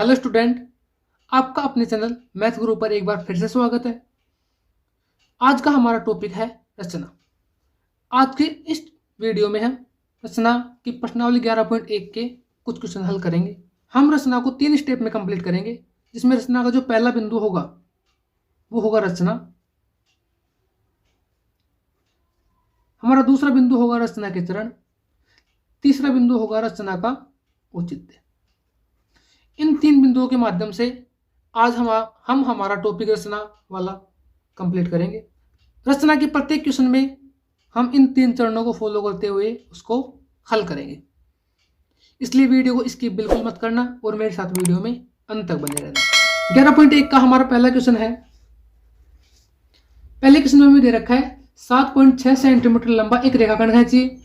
Hello student, आपका अपने channel math गुरु पर एक बार फिर से स्वागत है। आज का हमारा टॉपिक है रचना। आज के इस वीडियो में हम रचना की प्रश्नावली 11.1 के कुछ क्वेश्चन हल करेंगे। हम रचना को 3 स्टेप में कंप्लीट करेंगे, जिसमें रचना का जो पहला बिंदु होगा वो होगा रचना, हमारा दूसरा बिंदु होगा रचना के चरण, तीसरा बिंदु होगा रचना का औचित्य। इन 3 बिंदुओं के माध्यम से आज हम हमारा टॉपिक रचना वाला कंप्लीट करेंगे। रचना के प्रत्येक क्वेश्चन में हम इन 3 चरणों को फॉलो करते हुए उसको हल करेंगे, इसलिए वीडियो को स्किप बिल्कुल मत करना और मेरे साथ वीडियो में अंत तक बने रहना। 11.1 का हमारा पहला क्वेश्चन है। पहले क्वेश्चन में हमें दे रखा है 7.6 सेंटीमीटर लंबा एक रेखाखंड खींचिए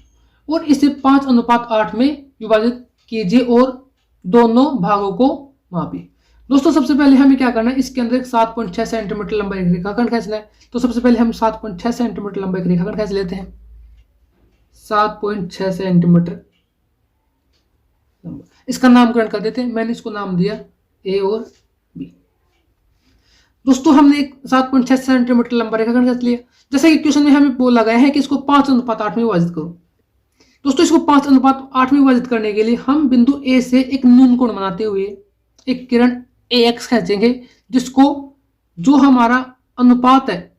और इसे 5:8 में विभाजित कीजिए और दोनों भागों को मापिए। दोस्तों, सबसे पहले हमें क्या करना है, इसके अंदर एक 7.6 सेंटीमीटर लंबा एक रेखाखंड खींचना है। तो सबसे पहले हम 7.6 सेंटीमीटर लंबा एक रेखाखंड खींच लेते हैं। 7.6 सेंटीमीटर लंबा, इसका नामकरण कर देते हैं। मैंने इसको नाम दिया ए और बी। दोस्तों, हमने एक 7.6 सेंटीमीटर लंबा रेखाखंड खींच लिया। जैसे कि क्वेश्चन में हमें बोला गया है कि इसको 5:8 में विभाजित करो। दोस्तों, इसको 5:8 में विभाजित करने के लिए हम बिंदु ए से एक न्यून कोण बनाते हुए एक किरण AX खींचेंगे, जिसको जो हमारा अनुपात है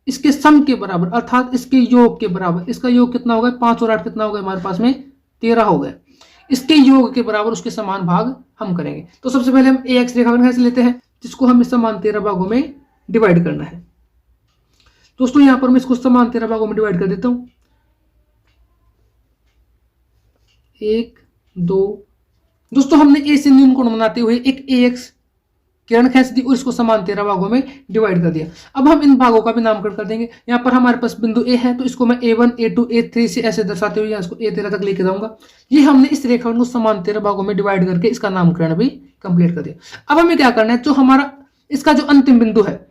इसके सम के बराबर, अर्थात इसके योग के बराबर। इसका योग कितना होगा, 5 और 8 कितना होगा हमारे पास में 13 हो गया। इसके योग के बराबर उसके समान भाग हम करेंगे। तो सबसे पहले हम AX रेखाखंड खींच लेते हैं, जिसको हमें समान 13 भागों में डिवाइड करना है। दोस्तों, यहां पर मैं इसको समान 13 भागों में डिवाइड कर देता हूं। 1, 2। दोस्तों, हमने ए से न्यून कोण बनाते हुए एक AX किरण खींच दी और इसको समान 13 भागों में डिवाइड कर दिया। अब हम इन भागों का भी नामकरण कर देंगे। यहाँ पर हमारे पास बिंदु ए है, तो इसको मैं A1, A2, A3 से ऐसे दर्शाते हुए इसको A13 तक लेके जाऊंगा। ये हमने इस रेखाखंड को समान 13 भागों में डिवाइड करके इसका नामकरण भी कंप्लीट कर दिया। अब हमें क्या करना है, जो हमारा इसका जो अंतिम बिंदु है,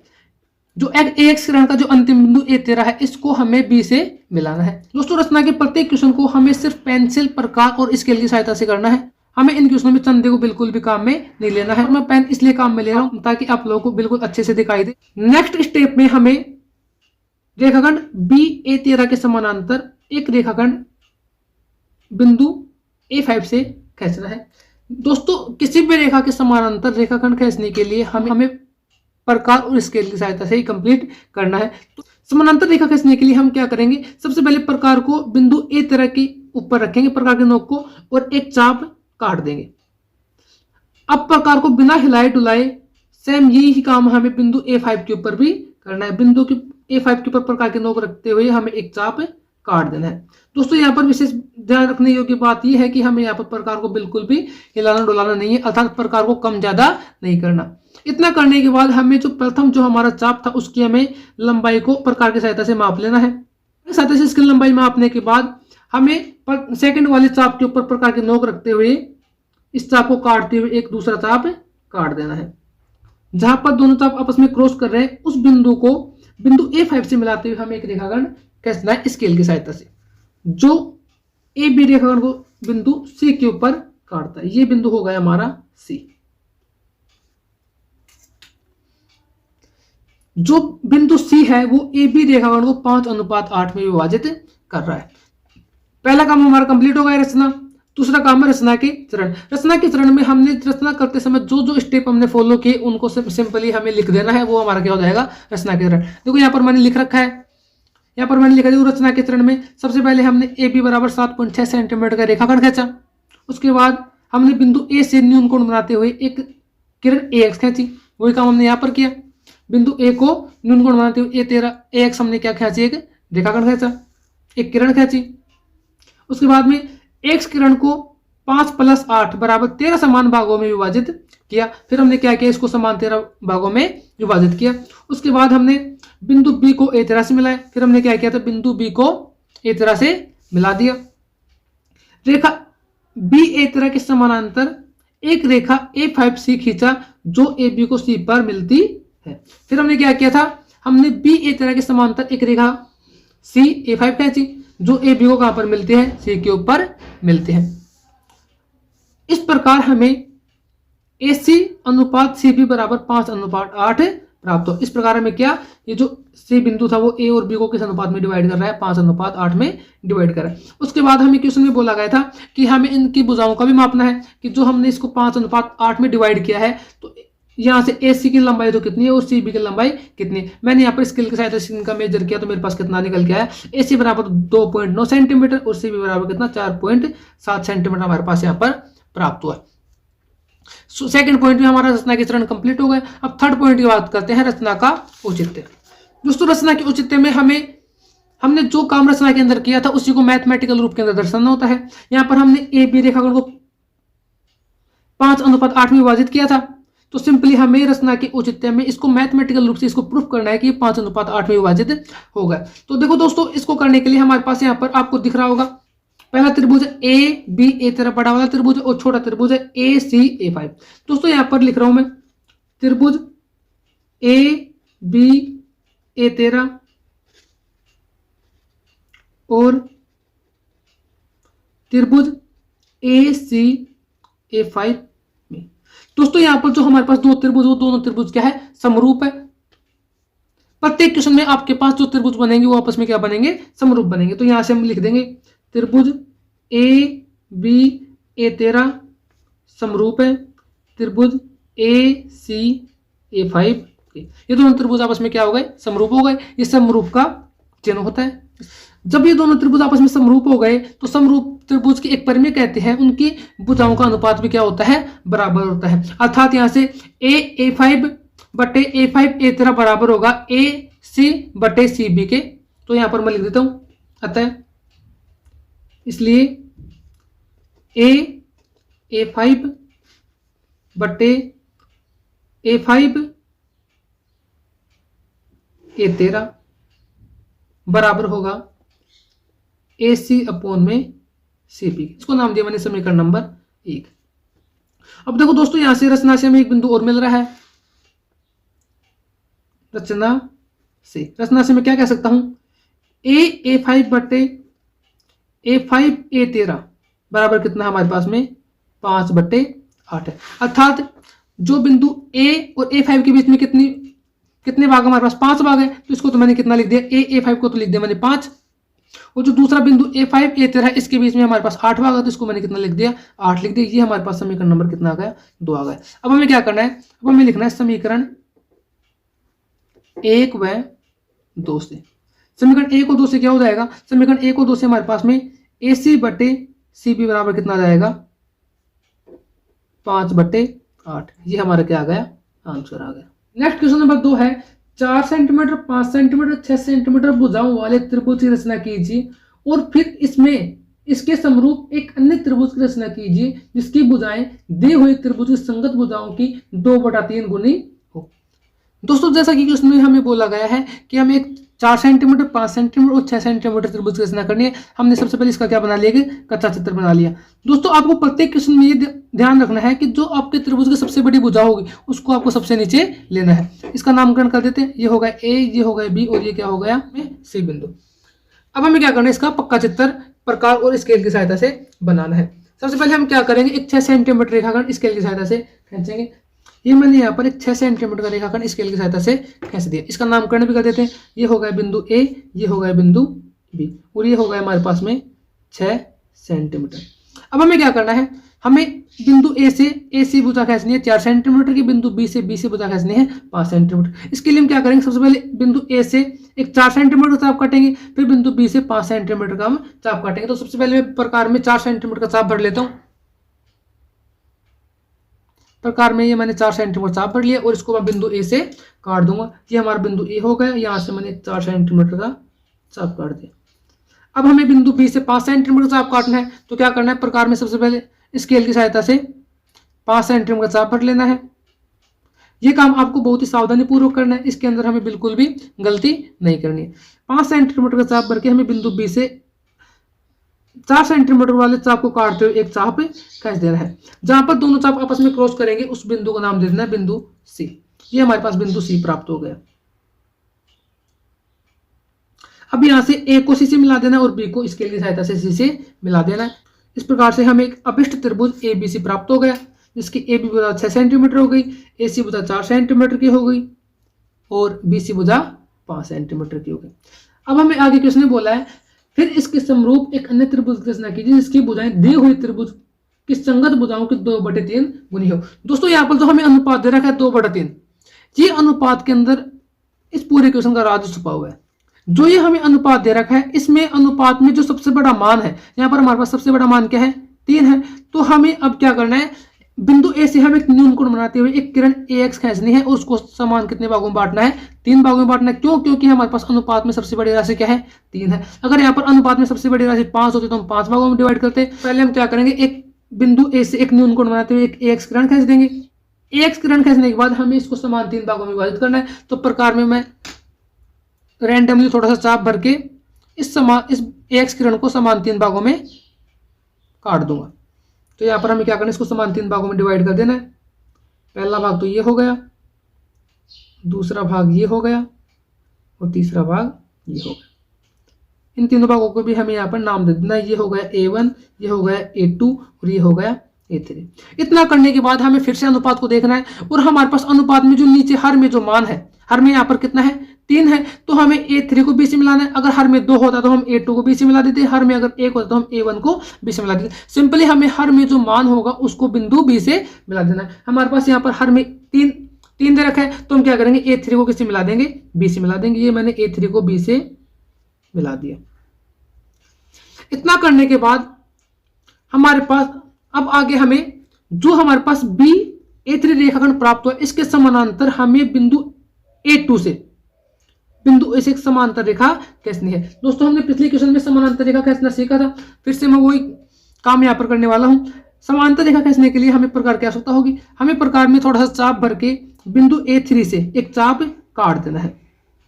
जो AX किरण का जो अंतिम बिंदु A13 है, इसको हमें B से मिलाना है। दोस्तों, रचना के प्रत्येक क्वेश्चन को हमें सिर्फ पेंसिल, प्रकार और स्केल की सहायता से करना है। हमें इन क्वेश्चनों में चंदे को बिल्कुल भी काम में नहीं लेना है। मैं पेन इसलिए काम में ले रहा हूं ताकि आप लोगों को बिल्कुल अच्छे से दिखाई दे। नेक्स्ट स्टेप में हमें रेखाखंड BA13 के समानांतर एक रेखाखंड बिंदु A5 से खींचना है। दोस्तों, किसी भी रेखा के समानांतर रेखाखंड खींचने के लिए हमें प्रकार और स्केल की सहायता से ही कंप्लीट करना है। तो समानांतर रेखा खींचने के लिए हम क्या करेंगे, सबसे पहले प्रकार को बिंदु A13 के ऊपर रखेंगे, प्रकार के नोक को, और एक चाप काट देंगे। अब प्रकार को बिना हिलाए डुलाए सेम यही काम हमें बिंदु A5 के ऊपर भी करना है। बिंदु के A5 के ऊपर प्रकार के नोक रखते हुए हमें एक चाप काट देना है। दोस्तों, यहाँ पर विशेष ध्यान रखने योग्य बात यह है कि हमें यहाँ पर प्रकार को बिल्कुल भी हिलाना डुलाना नहीं है, अर्थात प्रकार को कम ज्यादा नहीं करना। इतना करने के बाद हमें जो हमारा चाप था उसकी हमें लंबाई को प्रकार की सहायता से माप लेना है। सहायता से इसकी लंबाई मापने के बाद हमें सेकंड वाले चाप के ऊपर प्रकार के नोक रखते हुए इस चाप को काटते हुए एक दूसरा चाप काट देना है। जहां पर दोनों चाप आपस में क्रॉस कर रहे हैं, उस बिंदु को बिंदु A5 से मिलाते हुए हमें एक रेखाखंड खींचना है स्केल की सहायता से, जो AB रेखाखंड को बिंदु C के ऊपर काटता है। ये बिंदु हो गया हमारा C। जो बिंदु C है वो AB रेखाखंड को 5:8 में विभाजित कर रहा है। पहला काम हमारा कंप्लीट हो गया रचना। दूसरा काम है रचना के चरण। रचना के चरण में हमने रचना करते समय जो जो स्टेप हमने फॉलो किए उनको सिंपली हमें लिख देना है, वो हमारा क्या हो जाएगा, रचना के चरण। देखो यहाँ पर मैंने लिख रखा है, यहाँ पर मैंने लिखा, देखो रचना के चरण में सबसे पहले हमने AB बराबर 7.6 सेंटीमीटर का रेखाखंड खींचा। उसके बाद हमने बिंदु A से न्यून कोण बनाते हुए एक किरण AX खींची। वही काम हमने यहाँ पर किया। बिंदु A को न्यून कोण बनाते हुए A13 AX हमने क्या खींची, एक रेखाखंड खींचा, एक किरण खींची। उसके बाद में X किरण को 5 + 8 बराबर 13 समान भागों में विभाजित किया। फिर हमने क्या किया, इसको समान 13 भागों में विभाजित किया। उसके बाद हमने बिंदु B को A13 से मिलाया। फिर हमने क्या किया था, बिंदु B को A13 से मिला दिया। रेखा BA13 के समानांतर एक रेखा A5C खींचा, जो AB को C पर मिलती है। फिर हमने क्या किया था, हमने BA13 के समांतर एक रेखा CA5 खींची, जो AB को कहां पर मिलते हैं, C के ऊपर मिलते हैं। इस प्रकार हमें AC अनुपात CB बराबर 5:8 प्राप्त हो। इस प्रकार हमें क्या, ये जो C बिंदु था वो A और B को किस अनुपात में डिवाइड कर रहा है, 5:8 में डिवाइड कर रहा है। उसके बाद हमें क्वेश्चन में बोला गया था कि हमें इनकी भुजाओं का भी मापना है, कि जो हमने इसको 5:8 में डिवाइड किया है तो यहाँ से AC की लंबाई तो कितनी है और CB की लंबाई कितनी है। मैंने यहाँ पर स्केल की सहायता से इनका मेजर किया तो मेरे पास कितना निकल के आया, AC बराबर 2.9 सेंटीमीटर और CB बराबर कितना 4.7 सेंटीमीटर हमारे पास यहाँ पर प्राप्त हुआ। सेकंड पॉइंट में हमारा रचना के चरण कंप्लीट हो गए। अब थर्ड पॉइंट की बात करते हैं, रचना का औचित्य। दोस्तों रचना के औचित्य में हमने जो काम रचना के अंदर किया था उसी को मैथमेटिकल रूप के अंदर दर्शाना होता है। यहाँ पर हमने AB रेखाखंड को 5:8 में विभाजित किया था, तो सिंपली हमें रचना के औचित्य में इसको मैथमेटिकल रूप से इसको प्रूफ करना है कि 5:8 में विभाजित होगा। तो देखो दोस्तों, इसको करने के लिए हमारे पास यहाँ पर आपको दिख रहा होगा, पहला त्रिभुज AB तेरा बड़ा वाला त्रिभुज और छोटा त्रिभुज है AC-A5। दोस्तों यहाँ पर लिख रहा हूं मैं त्रिभुज AB-A13 और त्रिभुज AC-A5 में। दोस्तों यहाँ पर जो हमारे पास दो त्रिभुज, वो दोनों त्रिभुज क्या है, समरूप है। प्रत्येक क्वेश्चन में आपके पास जो त्रिभुज बनेंगे वो आपस में क्या बनेंगे, समरूप बनेंगे। तो यहां से हम लिख देंगे त्रिभुज AB-A13 समरूप है त्रिभुज AC-A5। ये दोनों त्रिभुज आपस में क्या हो गए, समरूप हो गए। ये समरूप का चिन्ह होता है। जब ये दोनों त्रिभुज आपस में समरूप हो गए तो समरूप त्रिभुज की एक परिमेय कहते हैं, उनकी भुजाओं का अनुपात भी क्या होता है, बराबर होता है। अर्थात यहां से A5 बटे A13 बराबर होगा AC बटे CB के। तो यहां पर मैं लिख देता हूं, अतः इसलिए A5 बटे A13 बराबर होगा AC अपॉन में CB। इसको नाम दिया मैंने समीकरण नंबर 1। अब देखो दोस्तों, यहां से रचना से हमें एक बिंदु और मिल रहा है। रचना से मैं क्या कह सकता हूं, A5 बटे A5-A13 बराबर कितना हमारे पास में 5/8 है। अर्थात जो बिंदु A और A5 के बीच में कितने भाग हमारे पास, 5 भाग है। तो इसको तो मैंने कितना लिख दिया, A5 को तो लिख दिया मैंने 5, और जो दूसरा बिंदु A5-A13 है इसके बीच में हमारे पास 8 भाग है, तो इसको मैंने कितना लिख दिया, 8 लिख दिया। ये हमारे पास समीकरण नंबर कितना आ गया, 2 आ गया। अब हमें क्या करना है, अब हमें लिखना है समीकरण 1 व 2 से। समीकरण 1 और 2 से क्या हो जाएगा, समीकरण 1 और 2 से हमारे पास में AC बटे CB बराबर कितना आ जाएगा, 5/8। ये हमारा क्या आ गया, आंसर आ गया। नेक्स्ट क्वेश्चन नंबर 2 है, 4 सेंटीमीटर, 5 सेंटीमीटर, 6 सेंटीमीटर भुजाओं वाले त्रिभुज की रचना कीजिए और फिर इसमें इसके समरूप एक अन्य त्रिभुज की रचना कीजिए जिसकी भुजाएं दी हुई त्रिभुज की संगत भुजाओं की 2/3 गुनी हो। दोस्तों जैसा कि क्वेश्चन में हमें बोला गया है कि हमें एक 4 सेंटीमीटर, 5 सेंटीमीटर और 6 सेंटीमीटर त्रिभुज की रचना करनी है। हमने सबसे पहले इसका क्या बना लिया कि कच्चा चित्र बना लिया। दोस्तों आपको प्रत्येक क्वेश्चन में ये ध्यान रखना है कि जो आपके त्रिभुज की सबसे बड़ी भुजा होगी उसको आपको सबसे नीचे लेना है। इसका नामकरण कर देते हैं, ये हो गया A, ये हो गया B और ये क्या हो गया C बिंदु। अब हमें क्या करना है, इसका पक्का चित्र प्रकार और स्केल की सहायता से बनाना है। सबसे पहले हम क्या करेंगे, एक 6 सेंटीमीटर रेखाखंड स्केल की सहायता से खींचेंगे। ये मैंने यहाँ पर एक 6 सेंटीमीटर का रेखाखंड स्केल की सहायता से खींच दिया। इसका नामकरण भी कर देते हैं, ये हो गया बिंदु A, ये हो गया बिंदु B और ये हो गया हमारे पास में 6 सेंटीमीटर। अब हमें क्या करना है, हमें बिंदु A से AC भुजा खींचनी है 4 सेंटीमीटर की, बिंदु B से BC भुजा खींचनी है 5 सेंटीमीटर। इसके लिए हम क्या करेंगे, सबसे पहले बिंदु A से एक 4 सेंटीमीटर का चाप काटेंगे, फिर बिंदु B से 5 सेंटीमीटर का हम चाप काटेंगे। तो सबसे पहले मैं प्रकार में 4 सेंटीमीटर का चाप भर लेता हूँ। प्रकार में ये मैंने 4 सेंटीमीटर चाप भर लिया और इसको मैं बिंदु A से काट दूंगा। ये हमारा बिंदु A हो गया, यहाँ से मैंने 4 सेंटीमीटर का चाप काट दिया। अब हमें बिंदु B से 5 सेंटीमीटर चाप काटना है, तो क्या करना है, प्रकार में सबसे पहले स्केल की सहायता से 5 सेंटीमीटर का चाप भर लेना है। ये काम आपको बहुत ही सावधानी पूर्वक करना है, इसके अंदर हमें बिल्कुल भी गलती नहीं करनी है। 5 सेंटीमीटर का चाप भर के हमें बिंदु B से 4 सेंटीमीटर वाले चाप को काटते हुए एक चाप खींच देना है। जहां पर दोनों चाप आपस में क्रॉस करेंगे उस बिंदु का नाम दे देना है बिंदु C। ये हमारे पास बिंदु C प्राप्त हो गया। अब यहां से A को C से मिला देना और B को स्केल की सहायता से C से मिला देना है। इस प्रकार से हमें एक अभिष्ट त्रिभुज ABC प्राप्त हो गया। जिसकी ए बी भुजा 6 सेंटीमीटर हो गई, ए सी भुजा 4 सेंटीमीटर की हो गई और बी सी भुजा 5 सेंटीमीटर की हो गई। अब हमें आगे किसने बोला है, फिर इसके समरूप एक अन्य त्रिभुज की रचना कीजिए जिसकी भुजाएं दी हुई त्रिभुज की संगत भुजाओं की 2/3 गुनी हो। दोस्तों यहाँ पर जो हमें अनुपात दे रखा है 2/3, ये अनुपात के अंदर इस पूरे क्वेश्चन का राज छुपा हुआ है। जो ये हमें अनुपात दे रखा है, इसमें अनुपात में जो सबसे बड़ा मान है, यहाँ पर हमारे पास सबसे बड़ा मान क्या है, 3 है। तो हमें अब क्या करना है, बिंदु ए से हम एक न्यून कोण बनाते हुए एक किरण AX खींचनी है और उसको समान कितने भागों में बांटना है, 3 भागों में बांटना है। क्यों? क्योंकि हमारे पास अनुपात में सबसे बड़ी राशि क्या है, 3 है। अगर यहाँ पर अनुपात में सबसे बड़ी राशि 5 होती तो हम 5 भागों में डिवाइड करते। पहले हम क्या करेंगे, एक बिंदु ए से एक न्यून कोण बनाते हुए एक AX किरण खींच देंगे। AX किरण खींचने के बाद हमें इसको समान 3 भागों में विभाजित करना है। तो प्रकार में मैं रैंडमली थोड़ा सा चाप भर के इस AX किरण को समान 3 भागों में काट दूंगा। तो यहाँ पर हमें क्या करना है, इसको समान 3 भागों में डिवाइड कर देना है। पहला भाग तो ये हो गया, दूसरा भाग ये हो गया और तीसरा भाग ये हो गया। इन तीनों भागों को भी हमें यहाँ पर नाम दे देना है। ये हो गया A1, ये हो गया A2 और ये हो गया A3। इतना करने के बाद हमें फिर से अनुपात को देखना है और हमारे पास अनुपात में जो नीचे हर में जो मान है, हर में यहाँ पर कितना है, 3 है। तो हमें A3 को B से मिलाना है। अगर हर में 2 होता तो हम A2 को B से मिला देते, हर में अगर 1 होता तो हम A1 को B से मिला देते। सिंपली हमें हर में जो मान होगा उसको बिंदु B से मिला देना है। हमारे पास यहाँ पर हर में 3 दे रखा है, तो हम क्या करेंगे, A3 को किससे मिला देंगे, B से मिला देंगे। ये मैंने A3 को B से मिला दिया। इतना करने के बाद हमारे पास अब आगे हमें जो हमारे पास BA3 रेखाखंड प्राप्त हुआ, इसके समानांतर हमें बिंदु A2 से बिंदु ए से एक समांतर रेखा खींचनी है। दोस्तों हमने पिछले क्वेश्चन में समांतर रेखा खींचना सीखा था, फिर से मैं वही काम यहाँ पर करने वाला हूँ। समांतर रेखा खींचने के लिए हमें प्रकार की आवश्यकता होगी। हमें प्रकार में थोड़ा सा चाप भर के बिंदु A3 से एक चाप काट देना है।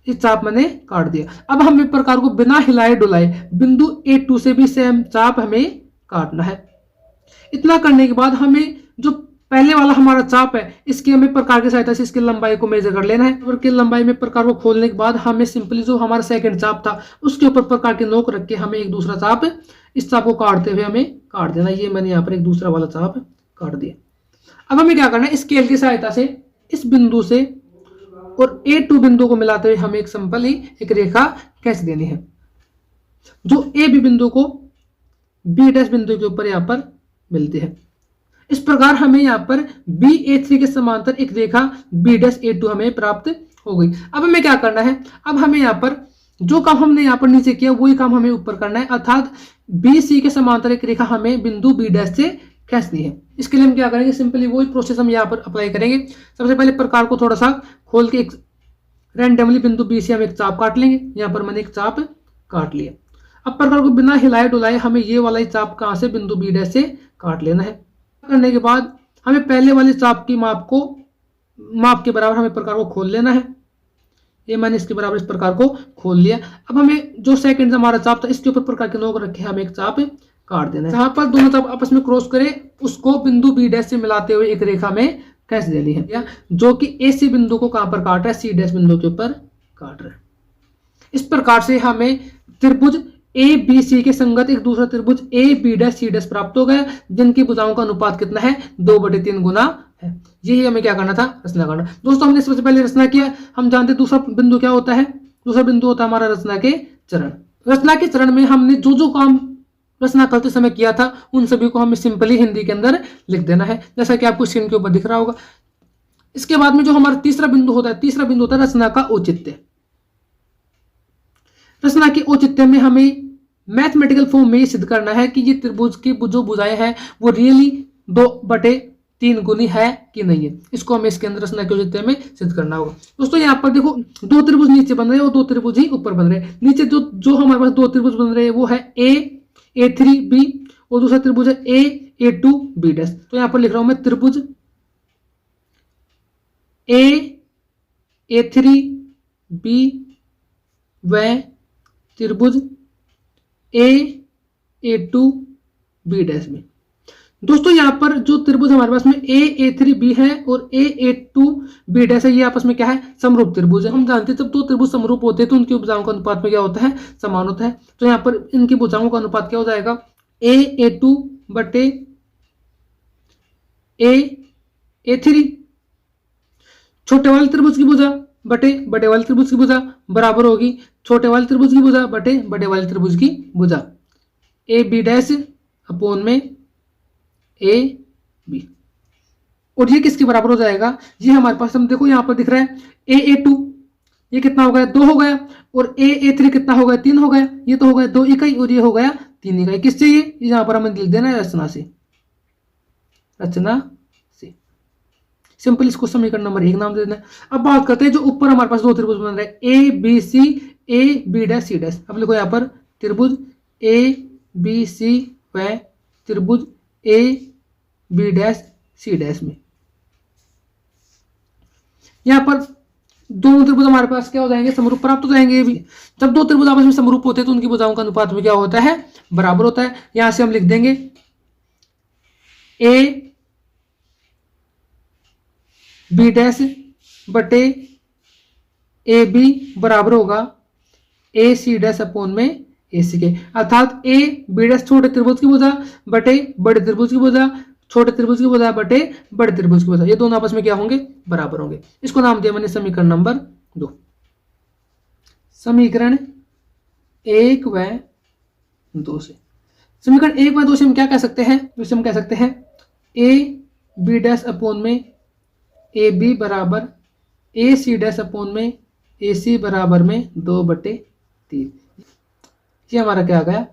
इस चाप मैंने काट दिया। अब हमें प्रकार को बिना हिलाए डुलाए बिंदु A2 से भी सेम चाप हमें काटना है। इतना करने के बाद हमें जो पहले वाला हमारा चाप है, इसकी हमें प्रकार की सहायता से इसकी लंबाई को मेजर कर लेना है। और की लंबाई में प्रकार को खोलने के बाद हमें सिंपली जो हमारा सेकंड चाप था उसके ऊपर प्रकार की नोक रख के हमें एक दूसरा चाप, इस चाप को काटते हुए हमें काट देना। ये मैंने यहाँ पर एक दूसरा वाला चाप काट दिया। अब हमें क्या करना है, स्केल की सहायता से इस बिंदु से और A2 बिंदु को मिलाते हुए हमें एक सिंपल ही एक रेखा खींच देनी है, जो AB बिंदु को B' बिंदु के ऊपर यहाँ पर मिलती है। इस प्रकार हमें यहाँ पर BA3 के समांतर एक रेखा B'A2 हमें प्राप्त हो गई। अब हमें क्या करना है, अब हमें यहाँ पर जो काम हमने यहाँ पर नीचे किया वही काम हमें ऊपर करना है, अर्थात BC के समांतर एक रेखा हमें बिंदु B' से खींचनी है। इसके लिए हम क्या करेंगे, सिंपली वही प्रोसेस हम यहाँ पर अप्लाई करेंगे। सबसे पहले प्रकार को थोड़ा सा खोल के एक रैंडमली बिंदु B से हम एक चाप काट लेंगे। यहाँ पर मैंने एक चाप काट लिया। अब प्रकार को बिना हिलाए डुलाए हमें ये वाला ही चाप कहाँ से, बिंदु B' से काट लेना है। करने के बाद हमें पहले वाले चाप की माप के बराबर हमें प्रकार को खोल लेना है। ये मैंने इसके बराबर इस प्रकार को खोल लिया। अब हमें जो सेकंड हमारा चाप था इसके ऊपर प्रकार के नोक रखे हमें एक चाप काट देना है। जहां पर दोनों चाप आपस में क्रॉस करे उसको बिंदु B' से मिलाते हुए एक रेखा में खींच देनी है, जो कि AC बिंदु को कहां पर काट रहा है, C' बिंदु के ऊपर काट रहा है। इस प्रकार से हमें त्रिभुज ABC के संगत एक दूसरा त्रिभुज AB' प्राप्त हो गया, जिनकी भुजाओं का अनुपात कितना है, 2/3 गुना है। यही हमें क्या करना था, रचना करना। दोस्तों हमने सबसे पहले रचना किया। हम जानते दूसरा बिंदु क्या होता है, दूसरा बिंदु होता है हमारा रचना के चरण। रचना के चरण में हमने जो जो काम रचना करते समय किया था उन सभी को हमें सिंपली हिंदी के अंदर लिख देना है, जैसा कि आपको स्क्रीन के ऊपर दिख रहा होगा। इसके बाद में जो हमारा तीसरा बिंदु होता है, तीसरा बिंदु होता है रचना का औचित्य। रचना के औचित्य में हमें मैथमेटिकल फॉर्म में सिद्ध करना है कि ये त्रिभुज की जो भुजाएं हैं वो रियली 2/3 गुनी है कि नहीं है। इसको हमें इसके अंदर रचना के औचित्य में सिद्ध करना होगा। दोस्तों यहाँ पर देखो, 2 त्रिभुज नीचे बन रहे हैं और 2 त्रिभुज ही ऊपर बन रहे हैं। नीचे जो हमारे पास 2 त्रिभुज बन रहे हैं वो है A3B और दूसरा त्रिभुज है A2B'। तो यहाँ पर लिख रहा हूं मैं त्रिभुज A3B व त्रिभुज A2B' में। दोस्तों यहाँ पर जो त्रिभुज हमारे पास में A3B है और A2B' है, ये आपस में क्या है, समरूप त्रिभुज है। हम जानते हैं जब 2 त्रिभुज समरूप होते हैं तो उनकी भुजाओं का अनुपात में क्या होता है, समान होता है। तो यहाँ पर इनकी भुजाओं का अनुपात क्या हो जाएगा, A2 बटे A3 छोटे वाले त्रिभुज की भुजा बटे बड़े वाले त्रिभुज की भुजा बराबर होगी छोटे वाले त्रिभुज की भुजा बटे बड़े वाले त्रिभुज की भुजा AB डैश अपॉन में AB। और ये किसके बराबर हो जाएगा, ये हमारे पास हम देखो यहाँ पर दिख रहा है A2 ये कितना हो गया 2 हो गया और A3 कितना हो गया 3 हो गया, ये तो हो गया 2 इकाई और ये हो गया 3 इकाई। किससे ये यहाँ पर हमें लिख देना है रचना से, रचना से सिंपल इसको समीकरण नंबर 1 नाम दे देना है। अब बात करते हैं जो ऊपर हमारे पास दो त्रिभुज बन रहे हैं ABC डैश C डैश। अब लिखो यहाँ पर त्रिभुज ABC व त्रिभुज AB डैश C डैश में यहाँ पर दोनों त्रिभुज हमारे पास क्या हो जाएंगे समरूप प्राप्त हो जाएंगे। भी जब दो त्रिभुज आपस में समरूप होते हैं तो उनकी भुजाओं का अनुपात में क्या होता है बराबर होता है। यहां से हम लिख देंगे AB डैश बटे AB बराबर होगा AC डैश अपॉन में AC के, अर्थात AB डैश छोटे त्रिभुज की भुजा बटे बड़े त्रिभुज की भुजा छोटे त्रिभुज की भुजा बटे बड़े त्रिभुज की भुजा, ये दोनों आपस में क्या होंगे बराबर होंगे। इसको नाम दिया मैंने समीकरण नंबर 2। समीकरण 1 व 2 से समीकरण 1 व 2 से हम क्या कह सकते हैं, इसे हम कह सकते हैं AB डैश अपॉन में AB बराबर AC डैश अपॉन में AC बराबर में 2/3। ये हमारा क्या आ गया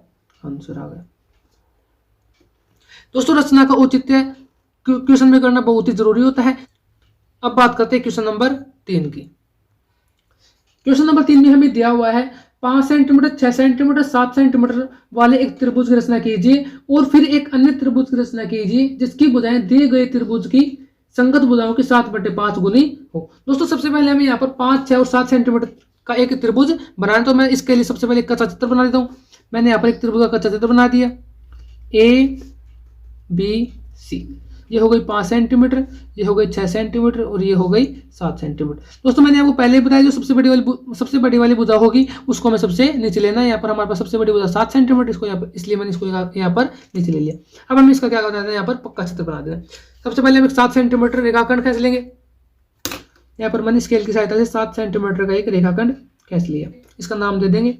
आंसर आ गया। दोस्तों रचना का औचित्य क्वेश्चन में करना बहुत ही जरूरी होता है। अब बात करते हैं क्वेश्चन नंबर 3 की। क्वेश्चन नंबर 3 में हमें दिया हुआ है 5 सेंटीमीटर 6 सेंटीमीटर 7 सेंटीमीटर वाले एक त्रिभुज की रचना कीजिए और फिर एक अन्य त्रिभुज की रचना कीजिए जिसकी भुजाएं दिए गए त्रिभुज की संगत भुजाओं की 7/5 गुनी हो। दोस्तों सबसे पहले हमें यहाँ पर 5 6 और 7 सेंटीमीटर का एक त्रिभुज बनाना, तो मैं इसके लिए सबसे पहले कच्चा चित्र बना देता हूँ। मैंने यहाँ पर एक त्रिभुज का कच्चा चित्र बना दिया ABC, ये हो गई 5 सेंटीमीटर, ये हो गई 6 सेंटीमीटर और ये हो गई 7 सेंटीमीटर। दोस्तों मैंने आपको पहले ही बताया जो सबसे बड़ी वाली भुजा होगी उसको हमें सबसे नीचे लेना है। यहाँ पर हमारे पास सबसे बड़ी भुजा 7 सेंटीमीटर, इसको यहाँ पर इसलिए मैंने इसको यहाँ पर नीचे ले लिया। अब हम इसका क्या करना है यहाँ पर पक्का चित्र बना देना। सबसे पहले हम 7 सेंटीमीटर रेखाखंड खींच लेंगे। यहाँ पर मैंने स्केल की सहायता से 7 सेंटीमीटर का एक रेखाखंड खींच लिया। इसका नाम दे देंगे,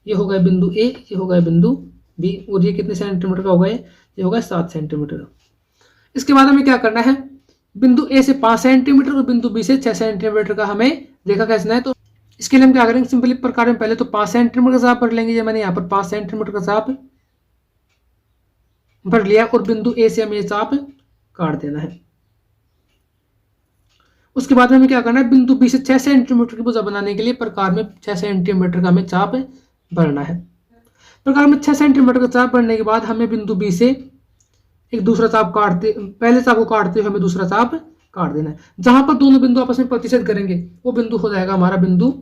ये हो गया बिंदु A, ये हो गया बिंदु B और ये कितने सेंटीमीटर का होगा, ये होगा 7 सेंटीमीटर का। इसके बाद हमें क्या करना है, बिंदु A से 5 सेंटीमीटर और बिंदु B से 6 सेंटीमीटर का हमें रेखा खींचना है। तो इसके लिए हम क्या करेंगे, सिंपली प्रकार में पहले तो 5 सेंटीमीटर का चाप भर लेंगे। ये मैंने यहाँ पर 5 सेंटीमीटर का चाप भर लिया और बिंदु A से हमें ये चाप काट देना है। उसके बाद में हमें क्या करना है, बिंदु B से 6 सेंटीमीटर की भुजा बनाने के लिए प्रकार में 6 सेंटीमीटर का हमें चाप भरना है। प्रकार में 6 सेंटीमीटर का चाप भरने के बाद हमें बिंदु B से एक दूसरा चाप काटते, पहले चाप को काटते हुए हमें दूसरा चाप काट देना है। जहां पर दोनों बिंदु आपस में प्रतिच्छेद करेंगे वो बिंदु हो जाएगा हमारा बिंदु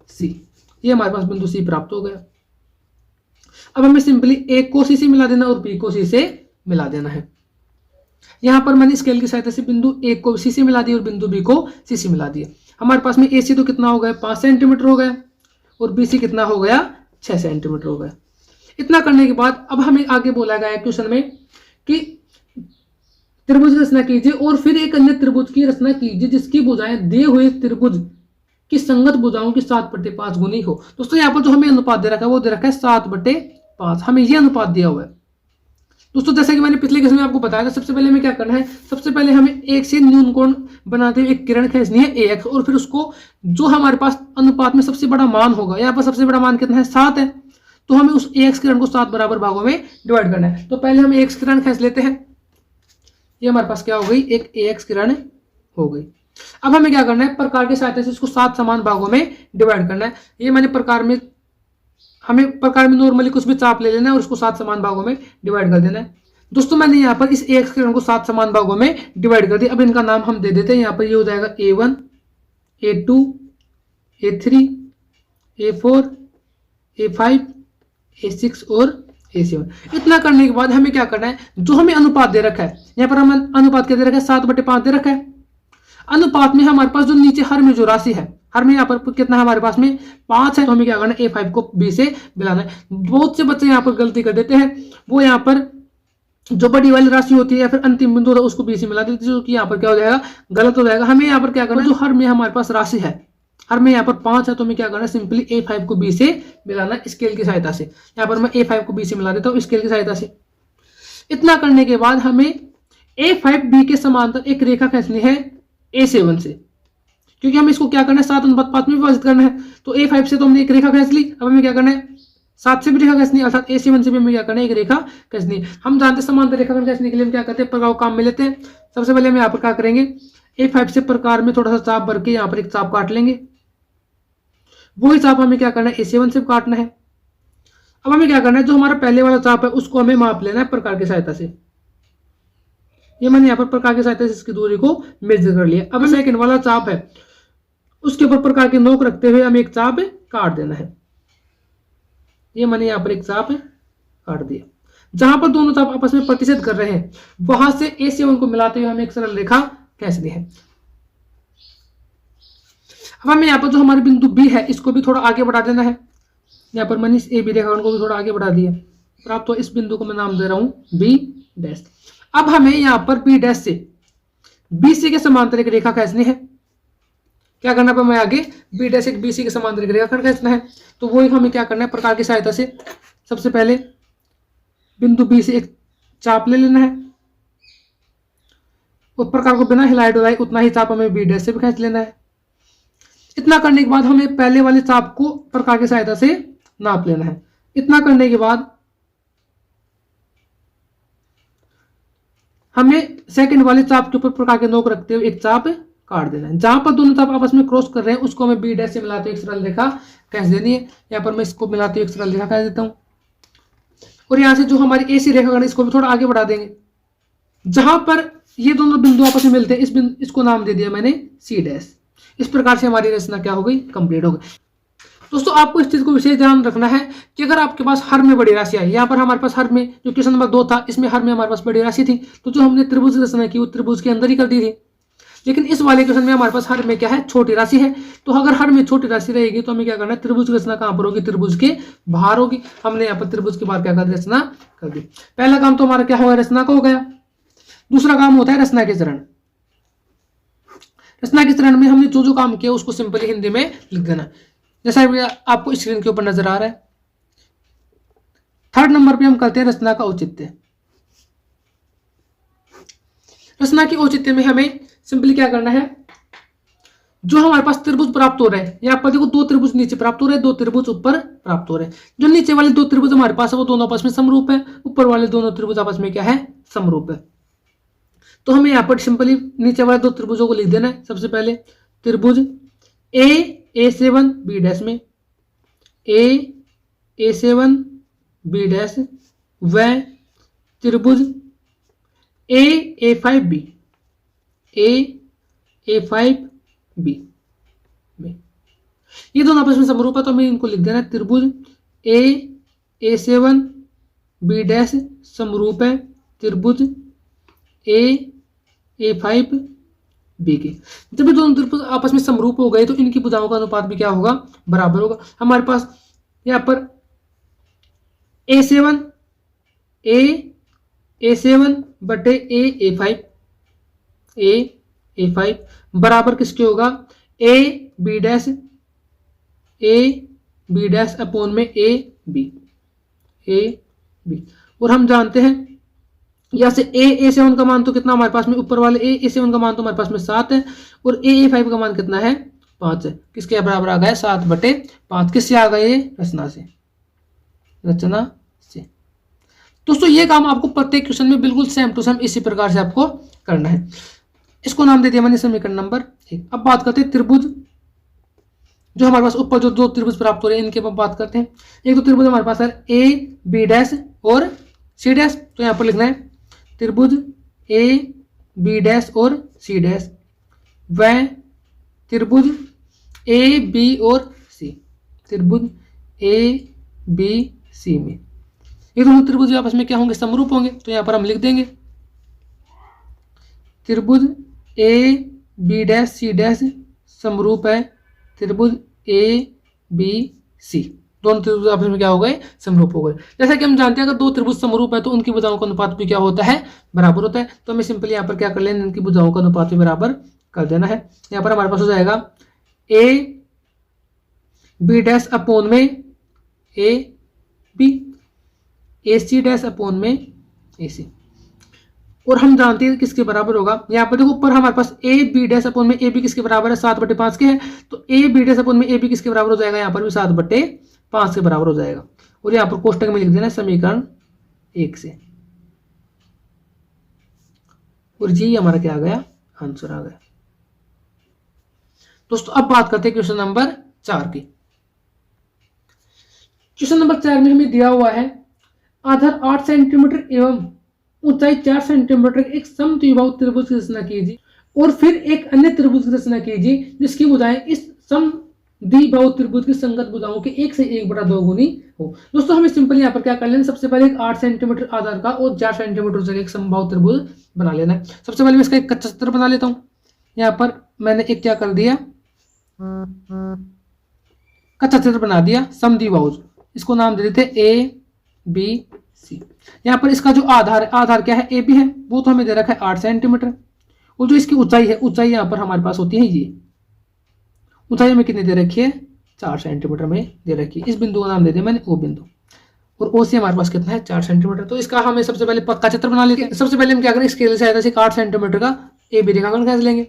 C। ये हमारे पास बिंदु C प्राप्त हो गया। अब हमें सिंपली A को C से मिला देना और B को C से मिला देना है। यहां पर मैंने स्केल की सहायता से बिंदु A को C से मिला दिया और बिंदु B को C से मिला दिया। हमारे पास में AC तो कितना हो गया 5 सेंटीमीटर हो गया और BC कितना हो गया 6 सेंटीमीटर हो गया। इतना करने के बाद अब हमें आगे बोला गया है क्वेश्चन में कि त्रिभुज की रचना कीजिए और फिर एक अन्य त्रिभुज की रचना कीजिए जिसकी भुजाएं दिए हुए त्रिभुज की संगत भुजाओं की 7/5 गुनी हो। दोस्तों यहाँ पर जो हमें अनुपात दे रखा है वो दे रखा है 7/5, हमें ये अनुपात दिया हुआ है। दोस्तों जैसे कि मैंने पिछले क्वेश्चन में आपको बताया था, सबसे पहले हमें क्या करना है, सबसे पहले हमें एक से न्यून कोण बनाते हुए एक किरण खींचनी है AX और फिर उसको जो हमारे पास अनुपात में सबसे बड़ा मान होगा, यहाँ पर सबसे बड़ा मान कितना है 7 है, तो हमें उस AX किरण को 7 बराबर भागों में डिवाइड करना है। तो पहले हम AX किरण खींच लेते हैं। ये हमारे पास क्या हो गई, एक AX किरण हो गई। अब हमें क्या करना है, प्रकार की सहायता से इसको 7 समान भागों में डिवाइड करना है। ये मैंने हमें प्रकार में नॉर्मली कुछ भी चाप ले लेना है और उसको 7 समान भागों में डिवाइड कर देना है। दोस्तों मैंने यहाँ पर इस AX किरण को 7 समान भागों में डिवाइड कर दिया। अब इनका नाम हम दे देते हैं। यहाँ पर ये हो जाएगा A1 A2 A3 A4 A5 A6 और A7। इतना करने के बाद हमें क्या करना है, जो हमें अनुपात दे रखा है, यहाँ पर हमें अनुपात क्या दे रखा है 7/5 दे रखा है। अनुपात में हमारे पास जो नीचे हर में जो राशि है, हर में यहाँ पर कितना है हमारे पास में 5 है, तो हमें क्या करना है A5 को B से मिलाना है। बहुत से बच्चे यहाँ पर गलती कर देते हैं, वो यहाँ पर जो बड़ी वाली राशि होती है या फिर अंतिम बिंदु होता है उसको बी से मिला देते हैं, जो कि यहाँ पर क्या हो जाएगा, गलत हो जाएगा। हमें यहाँ पर क्या करना है, जो हर में हमारे पास राशि है, हर में यहाँ पर 5 है, तो हमें क्या करना है, सिंपली A5 को B से मिलाना स्केल की सहायता से। यहाँ पर मैं A5 को B से मिला देता हूँ स्केल की सहायता से। इतना करने के बाद हमें A5 B के समांतर एक रेखा खींचनी है A7 से, क्योंकि हमें इसको क्या करना है, 7:5 में विभाजित करना है। तो A5 से तो हमने एक रेखा खींच ली, अब हमें क्या करना है, 7 से भी रेखा खींचनी है, अर्थात A7 से भी हमें क्या करना है, एक रेखा खींचनी है। हम जानते हैं समांतर रेखा खींचने के लिए हम क्या करते हैं, प्रकार को काम में लेते हैं। सबसे पहले हम यहाँ पर क्या करेंगे, A5 से प्रकार में थोड़ा सा चाप भर के यहाँ पर एक चाप काट लेंगे। वही चाप हमें क्या करना है, A7 से काटना है। अब हमें क्या करना है, जो हमारा पहले वाला चाप है उसको हमें माप लेना है प्रकार की सहायता से। ये मैंने यहाँ पर प्रकार की सहायता से इसकी दूरी को मेजर कर लिया। अब सेकंड वाला चाप है उसके ऊपर प्रकार की नोक रखते हुए हमें एक चाप काट देना है। ये मैंने यहाँ पर एक चाप काट दिया। जहां पर दोनों चाप आपस में प्रतिच्छेद कर रहे हैं वहां से A7 को मिलाते हुए हमें एक सरल रेखा खींचनी है। अब हमें यहाँ पर जो हमारे बिंदु B है इसको भी थोड़ा आगे बढ़ा देना है। यहाँ पर मैंने इस AB रेखाखंड को भी थोड़ा आगे बढ़ा दिया। प्राप्त तो इस बिंदु को मैं नाम दे रहा हूं B'। अब हमें यहाँ पर B' से BC के समांतर एक रेखा खींचनी है। क्या करना है, हमें आगे B' से BC के समांतर एक रेखा खींचना है। तो वही हमें क्या करना है, प्रकार की सहायता से सबसे पहले बिंदु B से एक चाप ले लेना है। उस प्रकार को बिना हिलाए डुलाए उतना ही चाप हमें B' से भी खींच लेना है। इतना करने के बाद हमें पहले वाले चाप को प्रकार की सहायता से नाप लेना है। इतना करने के बाद हमें सेकंड वाले चाप के ऊपर प्रकार के नोक रखते हुए एक चाप काट देना है। जहां पर दोनों चाप आपस में क्रॉस कर रहे हैं उसको हमें B' से मिलाते हुए एक सरल रेखा खींच देनी है। यहाँ पर मैं इसको मिलाते हुए एक सरल रेखा खींच देता हूं। और यहाँ से जो हमारी AC रेखाखंड इसको भी थोड़ा आगे बढ़ा देंगे। जहां पर ये दोनों बिंदु आपस में मिलते हैं इसको नाम दे दिया मैंने C'। इस प्रकार से हमारी रचना क्या हो गई, कंप्लीट हो गई। दोस्तों आपको इस चीज को विशेष ध्यान रखना है कि अगर आपके पास हर में बड़ी राशि आई, यहाँ पर हमारे पास हर में जो क्वेश्चन नंबर 2 था इसमें हर में हमारे पास बड़ी राशि थी, तो जो हमने त्रिभुज की रचना की वो त्रिभुज के अंदर ही कर दी थी। लेकिन इस वाले क्वेश्चन में हमारे पास हर में क्या है, छोटी राशि है। तो अगर हर में छोटी राशि रहेगी तो हमें क्या करना है, त्रिभुज की रचना कहां पर होगी, त्रिभुज के बाहर होगी। हमने यहाँ पर त्रिभुज के बाहर क्या कर दी, रचना कर दी। पहला काम तो हमारा क्या होगा, रचना का हो गया। दूसरा काम होता है रचना के चरण। रचना के चरण में हमने जो जो काम किया उसको सिंपली हिंदी में लिख देना, जैसा आपको स्क्रीन के ऊपर नजर आ रहा है। थर्ड नंबर पे हम करते हैं रचना का औचित्य। रचना की औचित्य में हमें सिंपली क्या करना है, जो हमारे पास त्रिभुज प्राप्त हो रहे हैं, यहाँ पर देखो 2 त्रिभुज नीचे प्राप्त हो रहे हैं, 2 त्रिभुज ऊपर प्राप्त हो रहे हैं। जो नीचे वाले 2 त्रिभुज हमारे पास है वो दोनों आपस में समरूप है, ऊपर वाले दोनों त्रिभुज आपस में क्या है, समरूप है। तो हमें यहाँ पर सिंपली नीचे वाले 2 त्रिभुजों को लिख देना है। सबसे पहले त्रिभुज A7 B' में A7 B' व त्रिभुज A5B A5B में, ये दोनों आपस में समरूप है। तो हमें इनको लिख देना है, त्रिभुज A7 B' समरूप है त्रिभुज A5B के। जब ये दोनों त्रिभुज आपस में समरूप हो गए तो इनकी भुजाओं का अनुपात भी क्या होगा, बराबर होगा। हमारे पास यहाँ पर A7 बटे A5 बराबर किसके होगा, AB' अपॉन में AB। और हम जानते हैं यहाँ से A7 का मान तो कितना हमारे पास में, ऊपर वाले A7 का मान तो हमारे पास में 7 है और A5 का मान कितना है, 5 है। किसके बराबर आ गया, 7/5। किससे आ गए, रचना से। दोस्तों ये काम आपको प्रत्येक क्वेश्चन में बिल्कुल सेम टू सेम इसी प्रकार से आपको करना है। इसको नाम दे दिया मैंने समीकरण नंबर 1। अब बात करते हैं त्रिभुज, जो हमारे पास ऊपर जो 2 त्रिभुज प्राप्त हो रहे हैं इनके पर बात करते हैं। एक तो त्रिभुज हमारे पास है AB' और C'। तो यहाँ पर लिखना है त्रिभुज AB' और C' व त्रिभुज AB और C, त्रिभुज ABC में ये दोनों त्रिभुज आपस में क्या होंगे, समरूप होंगे। तो यहाँ पर हम लिख देंगे त्रिभुज AB' C' समरूप है त्रिभुज ABC। दोनों त्रिभुज आपस में क्या हो गए, समरूप हो गए। जैसा कि हम जानते हैं अगर दो त्रिभुज समरूप है तो उनकी भुजाओं का अनुपात भी क्या होता है, बराबर होता है। तो हमें सिंपली यहाँ पर क्या कर लेना, इनकी भुजाओं का अनुपात भी बराबर कर देना है। यहाँ पर हमारे पास हो जाएगा ए बी डैश अपॉन में A B, A C dash upon में ए सी, और हम जानते हैं किसके बराबर होगा। यहाँ पर देखो ऊपर हमारे पास ए बी डैश अपॉन में ए बी किसके बराबर है, 7/5 के है। तो ए बी डैश अपॉन में ए बी किसके बराबर हो जाएगा, यहाँ पर भी 7/5 के बराबर हो जाएगा। और यहाँ पर कोष्टक में लिख देना समीकरण 1 से, और जी हमारा क्या आ गया, आंसर आ गया। दोस्तों अब बात करते हैं क्वेश्चन नंबर 4 की। क्वेश्चन नंबर 4 में हमें दिया हुआ है आधार 8 सेंटीमीटर एवं ऊंचाई 4 सेंटीमीटर एक समद्विबाहु त्रिभुज की रचना कीजिए, और फिर एक अन्य त्रिभुज की रचना कीजिए जिसकी भुजाएं इस समद्विबाहु त्रिभुज की संगत भुजाओं के 1 से 1/2 गुनी हो। दोस्तों हमें सिंपल यहाँ पर क्या कर लेना, सबसे पहले एक 8 सेंटीमीटर आधार का और 4 सेंटीमीटर से एक समबाहु त्रिभुज बना लेना है। सबसे पहले मैं इसका एक कच्चा चित्र बना लेता हूँ। यहाँ पर मैंने एक क्या कर दिया, कच्चा चित्र बना दिया समद्विबाहु, इसको नाम दे देते ए बी सी। यहाँ पर इसका जो आधार है, आधार क्या है, ए बी है, वो तो हमें दे रखा है 8 सेंटीमीटर, और जो इसकी ऊंचाई है, ऊंचाई यहाँ पर हमारे पास होती है ये ऊंचाई हमें कितनी दे रखी है, 4 सेंटीमीटर में दे रखी है। इस बिंदु का नाम दे दिया मैंने ओ बिंदु, और ओ से हमारे पास कितना है, 4 सेंटीमीटर। तो इसका हमें सबसे पहले पक्का चित्र बना लेते हैं। सबसे पहले हम क्या करें, स्केल की सहायता से 8 सेंटीमीटर का ए बी रेखाखंड खींच लेंगे।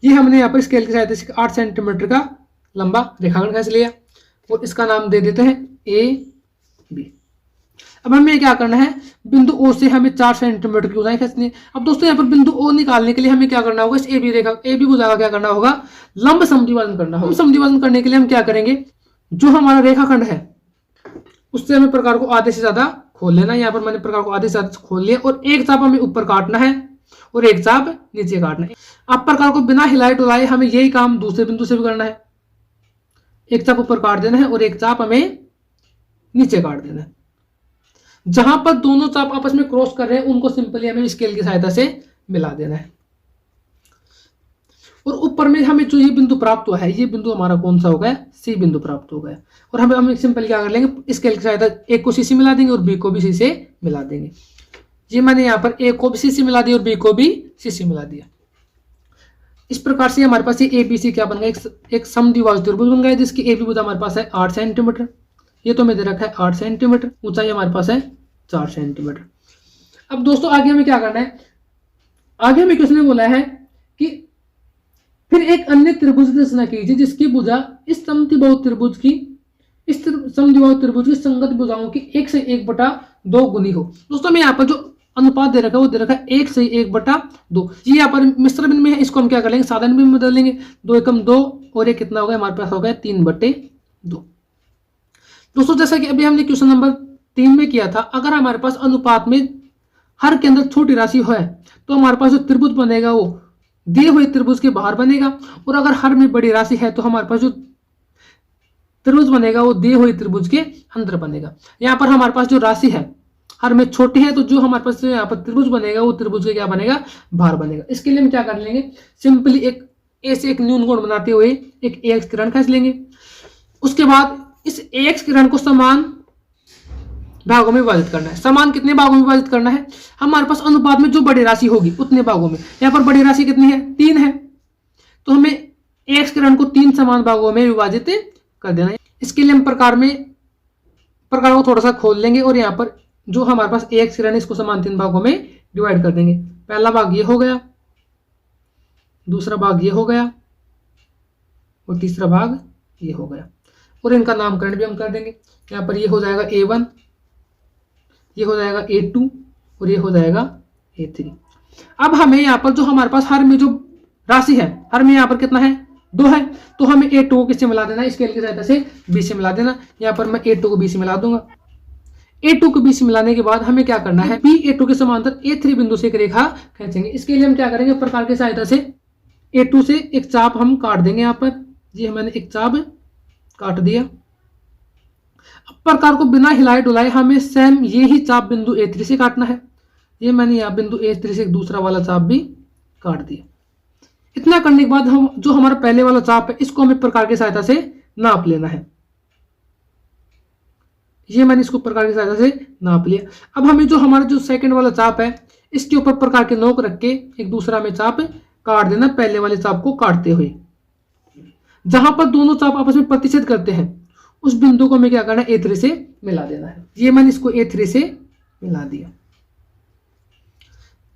ये हमने यहाँ पर स्केल की सहायता से 8 सेंटीमीटर का लंबा रेखाखंड खींच लिया, और इसका नाम दे देते हैं ए बी। अब हमें क्या करना है, बिंदु ओ से हमें 4 सेंटीमीटर की ऊंचाई खींचनी है। अब दोस्तों यहाँ पर बिंदु ओ निकालने के लिए हमें क्या करना होगा, इस ए बी भुजा का क्या करना होगा, लंब समद्विभाजन करना होगा। समद्विभाजन करने के लिए हम क्या करेंगे, जो हमारा रेखाखंड है उससे हमें प्रकार को आधे से ज्यादा खोल लेना। यहाँ पर मैंने प्रकार को आधे से ज्यादा खोल लिया, और एक चाप हमें ऊपर काटना है और एक चाप नीचे काटना है। अब प्रकार को बिना हिलाए डुलाए हमें यही काम दूसरे बिंदु से भी करना है। एक चाप ऊपर काट देना है और एक चाप हमें नीचे काट देना है। जहां पर दोनों चाप आपस में क्रॉस कर रहे हैं उनको सिंपली हमें स्केल की सहायता से मिला देना है। और ऊपर में हमें जो ये बिंदु प्राप्त हुआ है, ये बिंदु हमारा कौन सा हो गया, सी बिंदु प्राप्त हो गया। और हम सिंपल क्या कर लेंगे, स्केल की सहायता ए को सी से मिला देंगे और बी को भी सी से मिला देंगे। ये मैंने यहाँ पर ए को भी सी से मिला दिया और बी को भी सी से मिला दिया। इस प्रकार से हमारे पास ये ए बी सी क्या बन गया, एक समद्विबाहु त्रिभुज बन गया, जिसकी ए बी भुजा हमारे पास है 8 सेंटीमीटर। ये तो मैं दे रखा है 8 सेंटीमीटर, ऊंचाई हमारे पास है 4 सेंटीमीटर। अब दोस्तों आगे हमें क्या करना है, आगे हमें किसने बोला है कि फिर एक अन्य त्रिभुज की रचना कीजिए जिसकी भुजा इस समद्विबाहु त्रिभुज की संगत भुजाओं की 1 से 1/2 गुनी हो। दोस्तों हमें यहाँ पर जो अनुपात दे रखा है वो दे रखा है 1 से 1/2। ये यहाँ पर मिश्र भिन्न में है, इसको हम क्या कर लेंगे, साधारण भिन्न में बदल लेंगे। 2 एकम 2 और ये कितना होगा, हमारे पास हो गया 3/2। दोस्तों जैसा कि अभी हमने क्वेश्चन नंबर 3 में किया था, अगर हमारे पास अनुपात में हर के अंदर छोटी राशि है तो हमारे पास जो त्रिभुज बनेगा वो दिए हुए त्रिभुज के बाहर बनेगा, और अगर हर में बड़ी राशि है तो हमारे पास जो त्रिभुज बनेगा वो दिए हुए त्रिभुज के अंदर बनेगा। यहाँ पर हमारे पास जो राशि है हर में छोटी है, तो जो हमारे पास यहाँ पर त्रिभुज बनेगा वो त्रिभुज के क्या बनेगा, बाहर बनेगा। इसके लिए हम क्या कर लेंगे, सिंपली एक ए से एक न्यून कोण बनाते हुए एक एक्स किरण खींच लेंगे। उसके बाद इस एक्स किरण को समान भागों में विभाजित करना है। समान कितने भागों में विभाजित करना है, हमारे पास अनुपात में जो बड़ी राशि होगी उतने भागों में। यहाँ पर बड़ी राशि कितनी है, 3 है, तो हमें एक्स किरण को 3 समान भागों में विभाजित कर देना है। इसके लिए हम प्रकार को थोड़ा सा खोल लेंगे, और यहाँ पर जो हमारे पास एक्स किरण है इसको समान 3 भागों में डिवाइड कर देंगे। पहला भाग ये हो गया, दूसरा भाग ये हो गया, और तीसरा भाग ये हो गया। और इनका नामकरण भी हम कर देंगे। यहाँ पर ये हो जाएगा A1, ये हो जाएगा A2 और ये हो जाएगा A3। अब हमें यहाँ पर जो हमारे पास हर में जो राशि है, हर में यहाँ पर कितना है, 2 है, तो हमें A2 को किससे मिला देना है, स्केल की सहायता से B से मिला देना। यहाँ पर मैं A2 को B से मिला दूंगा। A2 को B से मिलाने के बाद हमें क्या करना है, B A2 के समांतर A3 बिंदु से एक रेखा खींचेंगे। इसके लिए हम क्या करेंगे, प्रकार की सहायता से A2 से एक चाप हम काट देंगे। यहाँ पर ये मैंने एक चाप काट दिया। अब प्रकार को बिना हिलाए डुलाए हमें सेम ये ही चाप बिंदु A3 से काटना है। ये मैंने यहाँ बिंदु A3 से एक दूसरा वाला चाप भी काट दिया। इतना करने के बाद हम जो हमारा पहले वाला चाप है इसको हमें प्रकार की सहायता से नाप लेना है। ये मैंने इसको प्रकार की सहायता से नाप लिया। अब हमें जो हमारा जो सेकंड वाला चाप है इसके ऊपर प्रकार के नोक रख के एक दूसरा में चाप काट देना, पहले वाले चाप को काटते हुए। जहां पर दोनों चाप आपस में प्रतिच्छेद करते हैं उस बिंदु को हमें क्या करना है, A3 से मिला देना है। ये मैंने इसको A3 से मिला दिया।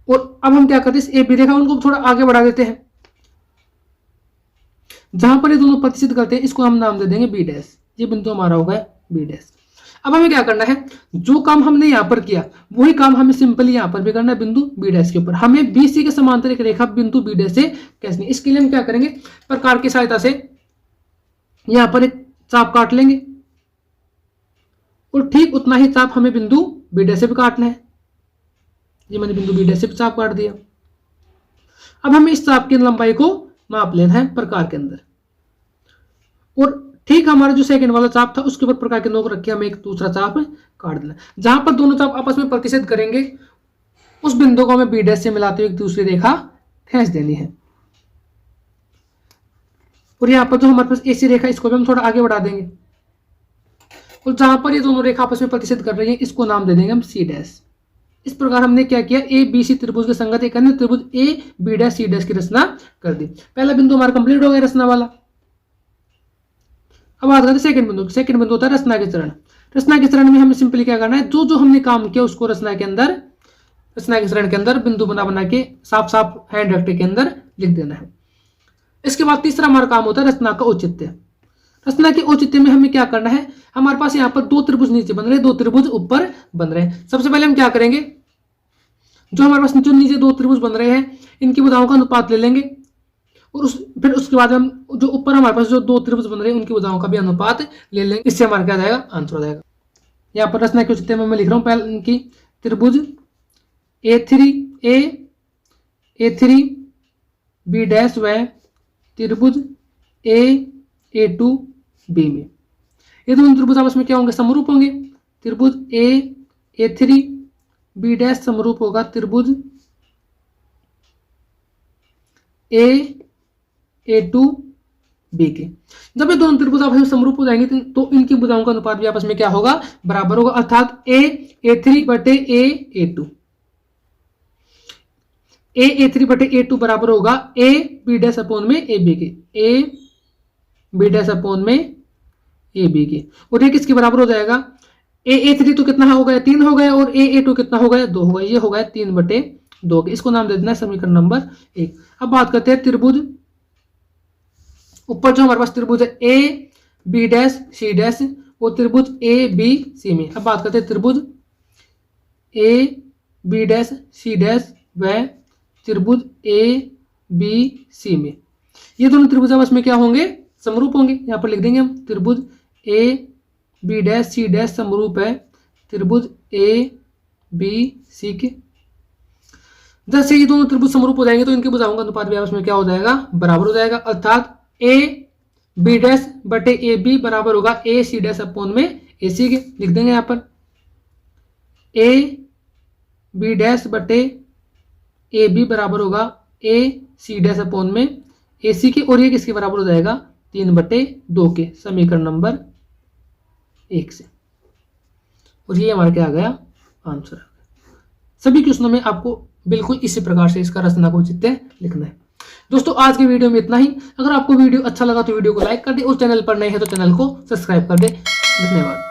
और अब हम क्या करते हैं, इस AB रेखा उनको थोड़ा आगे बढ़ा देते हैं। जहां पर ये दोनों प्रतिच्छेद करते हैं इसको हम नाम दे देंगे B डैश। ये बिंदु हमारा होगा B डैश। अब हमें क्या करना है, जो काम हमने यहां पर किया वही काम हमें सिंपली यहां पर भी करना है बिंदु B डैश के ऊपर। हमें BC के समांतर एक रेखा बिंदु B डैश से खींचनी। इसके लिए हम क्या करेंगे, प्रकार की सहायता से यहां पर एक चाप काट लेंगे और ठीक उतना ही चाप हमें बिंदु B डैश से भी काटना है। ये मैंने बिंदु B डैश से भी चाप काट दिया। अब हमें इस चाप की लंबाई को माप लेना है प्रकार के अंदर। और ठीक हमारा जो सेकंड वाला चाप था उसके ऊपर प्रकार के नोक रख के हमें एक दूसरा चाप काट देना। जहां पर दोनों चाप आपस में प्रतिच्छेद करेंगे उस बिंदु को हमें B डैश से मिलाते हुए एक दूसरी रेखा खींच देनी है। और यहाँ पर जो हमारे पास AC रेखा इसको भी हम थोड़ा आगे बढ़ा देंगे। और जहां पर ये दोनों रेखा आपस में प्रतिच्छेद कर रही है इसको नाम दे देंगे हम C डैश। इस प्रकार हमने क्या किया, ABC त्रिभुज के संगत एक अन्य त्रिभुज AB डैश C डैश की रचना कर दी। पहला बिंदु हमारा कंप्लीट हो गया रचना वाला। अब बात करते हैं सेकंड बिंदु। सेकंड बिंदु होता है रचना के चरण। रचना के चरण में हमें सिंपली क्या करना है, जो जो हमने काम किया उसको रचना के चरण के अंदर बिंदु बना बना के साफ साफ हैंड रखते के अंदर लिख देना है। इसके बाद तीसरा हमारा काम होता है रचना का औचित्य। रचना के औचित्य में हमें क्या करना है, हमारे पास यहाँ पर दो त्रिभुज नीचे बन रहे, दो त्रिभुज ऊपर बन रहे हैं। सबसे पहले हम क्या करेंगे, जो हमारे पास जो नीचे दो त्रिभुज बन रहे हैं इनकी भुजाओं का अनुपात ले लेंगे। और फिर उसके बाद हम जो ऊपर हमारे पास जो दो त्रिभुज बन रहे हैं उनकी भुजाओं का भी अनुपात ले लेंगे। इससे हमारा क्या जाएगा, आंसर हो जाएगा। यहाँ पर रचना के औचित्य में मैं लिख रहा हूँ पहले इनकी त्रिभुज A3B डैश व त्रिभुज A2B में ये दोनों त्रिभुज आपस में क्या होंगे, समरूप होंगे। त्रिभुज A3B डैश समरूप होगा त्रिभुज A2B के। जब ये दोनों त्रिभुज आपस में समरूप हो जाएंगे तो इनकी भुजाओं का अनुपात भी आपस में क्या होगा, बराबर होगा। अर्थात A3 बटे A2 A3/A2 बराबर होगा AB डैश अपॉन में AB के, AB डैश अपॉन में AB के। और ये किसके बराबर हो जाएगा, A3 तो कितना हो गया, 3 हो गया, और A2 कितना हो गया, 2 हो गया। ये हो गया 3/2 के। इसको नाम दे देना है समीकरण नंबर 1। अब बात करते हैं त्रिभुज ऊपर जो हमारे पास त्रिभुज है AB डैश C डैश वो त्रिभुज ABC में। अब बात करते हैं त्रिभुज AB डैश C डैश व त्रिभुज ABC में। ये दोनों त्रिभुज आपस में क्या होंगे, समरूप होंगे। यहाँ पर लिख देंगे हम त्रिभुज AB डैश C डैश समरूप है त्रिभुज ABC के। जैसे ये दोनों त्रिभुज समरूप हो जाएंगे तो इनके भुजाओं का अनुपात भी आपस में क्या हो जाएगा, बराबर हो जाएगा। अर्थात AB डैश बटे AB बराबर होगा AC डैश अपॉन में AC के। लिख देंगे यहाँ पर AB डैश बटे AB बराबर होगा AC डैश अपॉन में AC के। और ये किसके बराबर हो जाएगा, 3/2 के, समीकरण नंबर 1 से। और ये हमारा क्या आ गया, आंसर आ गया। सभी क्वेश्चनों में आपको बिल्कुल इसी प्रकार से इसका रचना का औचित्य लिखना है। दोस्तों आज के वीडियो में इतना ही। अगर आपको वीडियो अच्छा लगा तो वीडियो को लाइक कर दे और चैनल पर नए हैं तो चैनल को सब्सक्राइब कर दे। धन्यवाद।